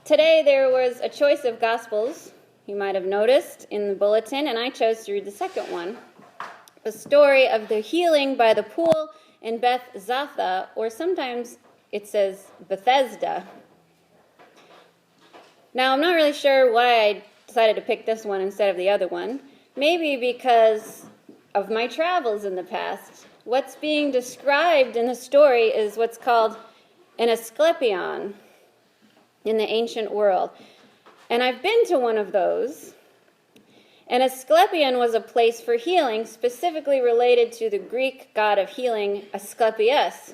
Today there was a choice of Gospels, you might have noticed in the bulletin, and I chose to read the second one. The story of the healing by the pool in Beth Zatha, or sometimes it says Bethesda. Now, I'm not really sure why I decided to pick this one instead of the other one. Maybe because of my travels in the past. What's being described in the story is what's called an Asclepion in the ancient world. And I've been to one of those. An Asclepion was a place for healing specifically related to the Greek god of healing, Asclepius.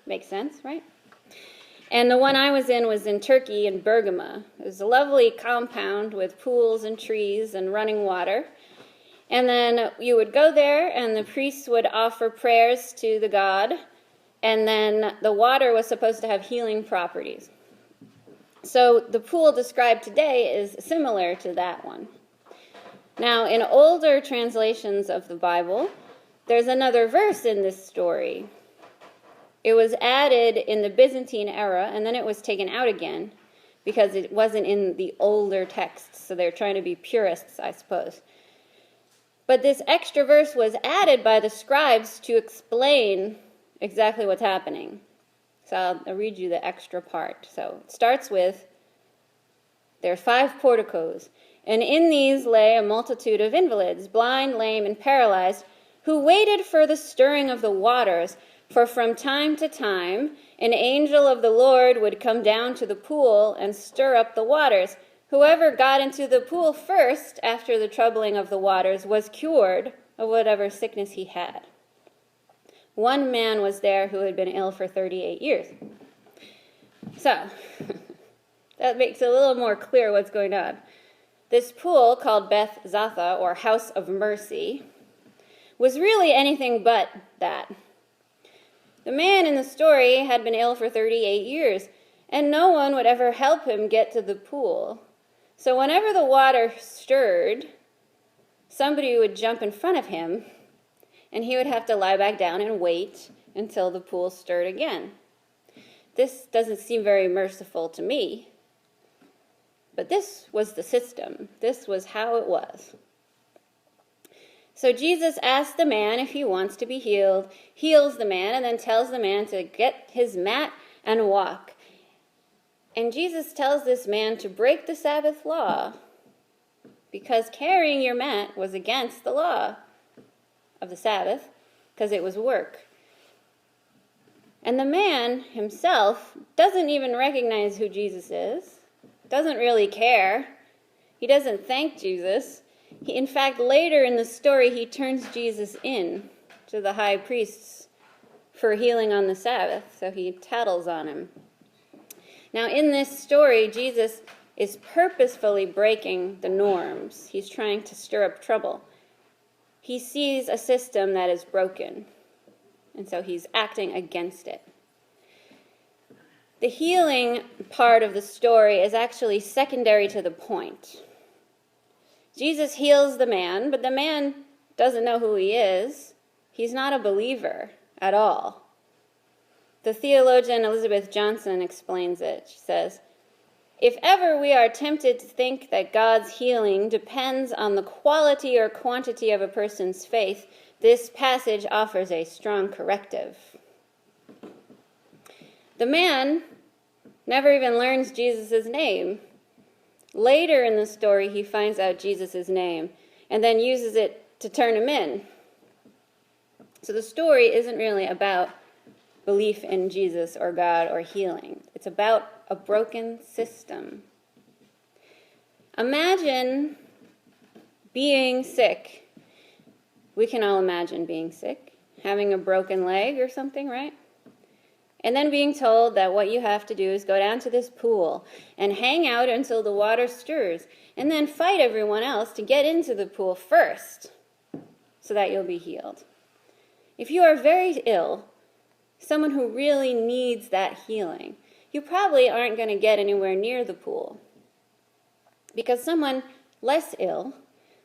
Makes sense, right? And the one I was in Turkey, in Bergama. It was a lovely compound with pools and trees and running water. And then you would go there, and the priests would offer prayers to the god, and then the water was supposed to have healing properties. So the pool described today is similar to that one. Now, in older translations of the Bible, there's another verse in this story. It was added in the Byzantine era, and then it was taken out again because it wasn't in the older texts, so they're trying to be purists, I suppose. But this extra verse was added by the scribes to explain exactly what's happening. So I'll read you the extra part. So it starts with, there are 5 porticos, and in these lay a multitude of invalids, blind, lame, and paralyzed, who waited for the stirring of the waters. For from time to time, an angel of the Lord would come down to the pool and stir up the waters. Whoever got into the pool first after the troubling of the waters was cured of whatever sickness he had. One man was there who had been ill for 38 years. So, that makes it a little more clear what's going on. This pool, called Beth Zatha, or House of Mercy, was really anything but that. The man in the story had been ill for 38 years, and no one would ever help him get to the pool. So whenever the water stirred, somebody would jump in front of him, and he would have to lie back down and wait until the pool stirred again. This doesn't seem very merciful to me, but this was the system. This was how it was. So Jesus asks the man if he wants to be healed, heals the man, and then tells the man to get his mat and walk. And Jesus tells this man to break the Sabbath law because carrying your mat was against the law of the Sabbath because it was work. And the man himself doesn't even recognize who Jesus is, doesn't really care. He doesn't thank Jesus. In fact, later in the story, he turns Jesus in to the high priests for healing on the Sabbath, so he tattles on him. Now, in this story, Jesus is purposefully breaking the norms. He's trying to stir up trouble. He sees a system that is broken, and so he's acting against it. The healing part of the story is actually secondary to the point. Jesus heals the man, but the man doesn't know who he is. He's not a believer at all. The theologian Elizabeth Johnson explains it. She says, "If ever we are tempted to think that God's healing depends on the quality or quantity of a person's faith, this passage offers a strong corrective." The man never even learns Jesus' name. Later in the story, he finds out Jesus' name and then uses it to turn him in. So the story isn't really about belief in Jesus or God or healing. It's about a broken system. Imagine being sick. We can all imagine being sick, having a broken leg or something, right? And then being told that what you have to do is go down to this pool and hang out until the water stirs, and then fight everyone else to get into the pool first so that you'll be healed. If you are very ill, someone who really needs that healing, you probably aren't going to get anywhere near the pool. Because someone less ill,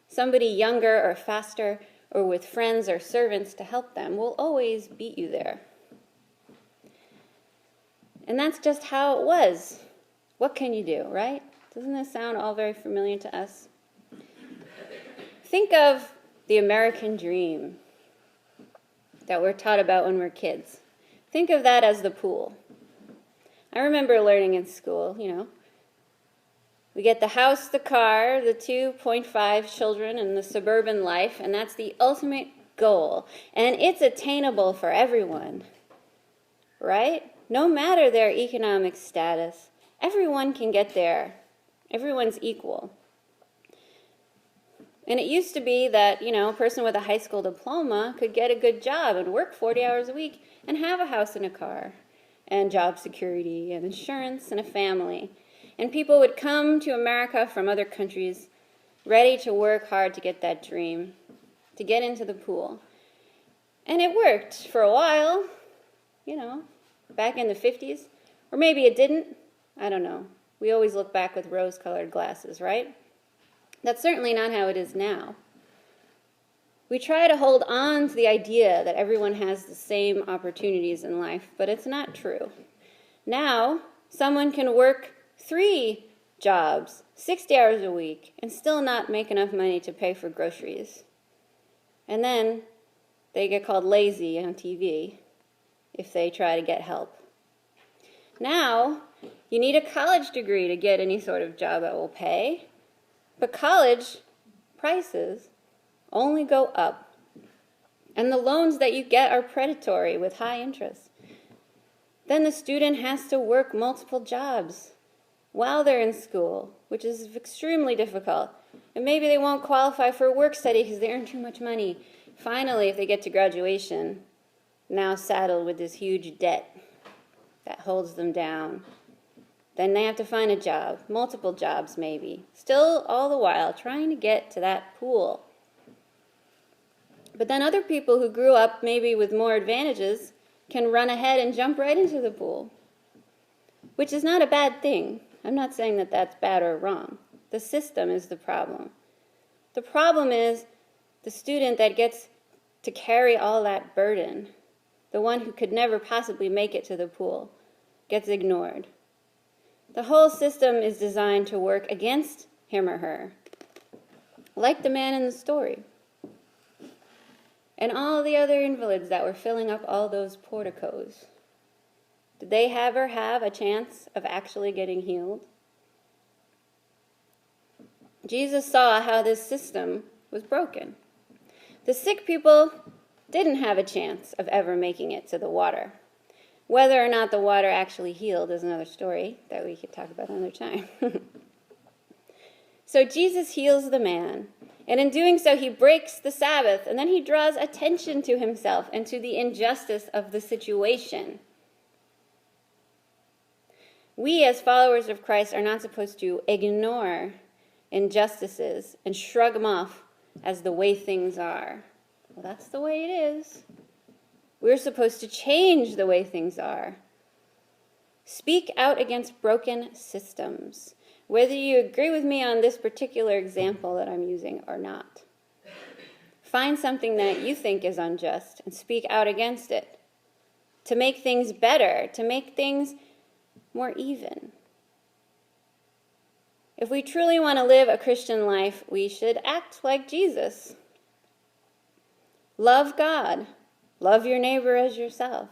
somebody younger or faster, or with friends or servants to help them, will always beat you there. And that's just how it was What can you do, right? Doesn't this sound all very familiar to us? Think of the American dream that we're taught about when we're kids. Think of that as the pool. I remember learning in school, we get the house, the car, the 2.5 children, and the suburban life, and that's the ultimate goal. And it's attainable for everyone, right? No matter their economic status, everyone can get there. Everyone's equal. And it used to be that, a person with a high school diploma could get a good job and work 40 hours a week and have a house and a car and job security and insurance and a family. And people would come to America from other countries ready to work hard to get that dream, to get into the pool. And it worked for a while, back in the 50s. Or maybe it didn't. I don't know. We always look back with rose-colored glasses, right? That's certainly not how it is now. We try to hold on to the idea that everyone has the same opportunities in life, but it's not true. Now, someone can work 3 jobs, 60 hours a week, and still not make enough money to pay for groceries. And then they get called lazy on TV if they try to get help. Now, you need a college degree to get any sort of job that will pay. But college prices only go up. And the loans that you get are predatory with high interest. Then the student has to work multiple jobs while they're in school, which is extremely difficult. And maybe they won't qualify for work study because they earn too much money. Finally, if they get to graduation, now saddled with this huge debt that holds them down. Then they have to find a job, multiple jobs maybe, still all the while trying to get to that pool. But then other people who grew up maybe with more advantages can run ahead and jump right into the pool, which is not a bad thing. I'm not saying that that's bad or wrong. The system is the problem. The problem is the student that gets to carry all that burden, the one who could never possibly make it to the pool, gets ignored. The whole system is designed to work against him or her, like the man in the story. And all the other invalids that were filling up all those porticos. Did they ever have a chance of actually getting healed? Jesus saw how this system was broken. The sick people didn't have a chance of ever making it to the water. Whether or not the water actually healed is another story that we could talk about another time. So Jesus heals the man, and in doing so he breaks the Sabbath, and then he draws attention to himself and to the injustice of the situation. We as followers of Christ are not supposed to ignore injustices and shrug them off as the way things are. Well, that's the way it is. We're supposed to change the way things are. Speak out against broken systems, whether you agree with me on this particular example that I'm using or not. Find something that you think is unjust and speak out against it to make things better, to make things more even. If we truly want to live a Christian life, we should act like Jesus. Love God. Love your neighbor as yourself.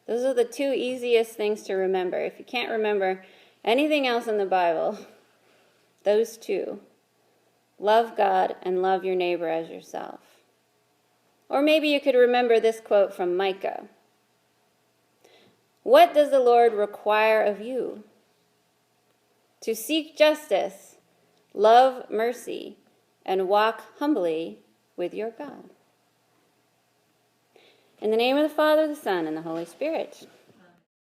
Those are the 2 easiest things to remember. If you can't remember anything else in the Bible, those 2. Love God and love your neighbor as yourself. Or maybe you could remember this quote from Micah. What does the Lord require of you? To seek justice, love mercy, and walk humbly with your God. In the name of the Father, the Son, and the Holy Spirit.